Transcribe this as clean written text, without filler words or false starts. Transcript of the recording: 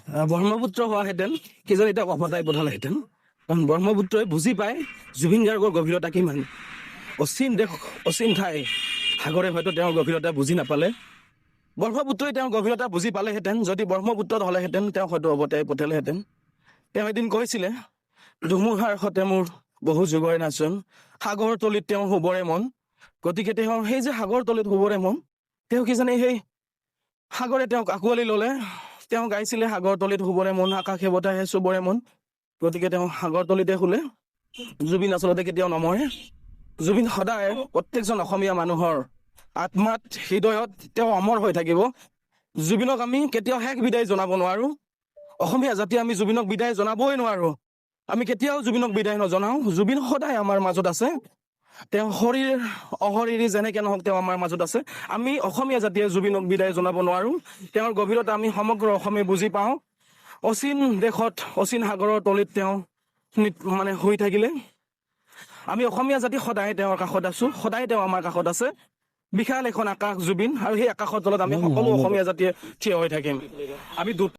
ব্ৰহ্মপুত্ৰ হোৱাহেঁতেন কিজানি তেওঁক অভতাই পঠালেহেঁতেন। কাৰণ ব্ৰহ্মপুত্ৰই বুজি পায় জুবিন গাৰ্গৰ গভীৰতা কিমান। অচিন দেশ অচিন ঠাই সাগৰে হয়তো তেওঁৰ গভীৰতা বুজি নাপালে, ব্ৰহ্মপুত্ৰই তেওঁৰ গভীৰতা বুজি পালেহেঁতেন। যদি ব্ৰহ্মপুত্ৰত হ'লেহেঁতেন তেওঁক হয়তো অভতাই পঠালেহেঁতেন। তেওঁ এদিন কৈছিলে, ধুমুহাৰ সতে মোৰ বহু যুগৰে নাচন, সাগৰ তলিত তেওঁ শুবৰে মন। গতিকে তেওঁ সেই যে সাগৰ তলিত শুবৰে মন, তেওঁ কিজানি সেই সাগৰে তেওঁক আঁকোৱালি ল'লে। তেওঁ গাইছিলে সাগৰ তলিত শুবৰে মন, আকাশে বতাহে চুবৰে মন। গতিকে তেওঁ সাগৰ তলিতে শুলে। জুবিন আচলতে কেতিয়াও নমৰে। জুবিন সদায় প্ৰত্যেকজন অসমীয়া মানুহৰ আত্মাত হৃদয়ত তেওঁ অমৰ হৈ থাকিব। জুবিনক আমি কেতিয়াও শেষ বিদায় জনাব নোৱাৰোঁ। অসমীয়া জাতি আমি জুবিনক বিদায় জনাবই নোৱাৰোঁ। আমি কেতিয়াও জুবিনক বিদায় নজনাওঁ। জুবিন সদায় আমাৰ মাজত আছে। তেওঁ শৰীৰ অশৰীৰী যেনেকৈ নহওক তেওঁ আমাৰ মাজত আছে। আমি অসমীয়া জাতিয়ে জুবিনক বিদায় জনাব নোৱাৰোঁ। তেওঁৰ গভীৰতা আমি সমগ্ৰ অসমে বুজি পাওঁ। অচিন দেশত অচিন সাগৰৰ তলিত তেওঁ শুই থাকিলে। আমি অসমীয়া জাতি সদায় তেওঁৰ কাষত আছোঁ, সদায় তেওঁ আমাৰ কাষত আছে। বিশাল এখন আকাশ জুবিন, আৰু সেই আকাশৰ তলত আমি সকলো অসমীয়া জাতিয়ে থিয় হৈ থাকিম। আমি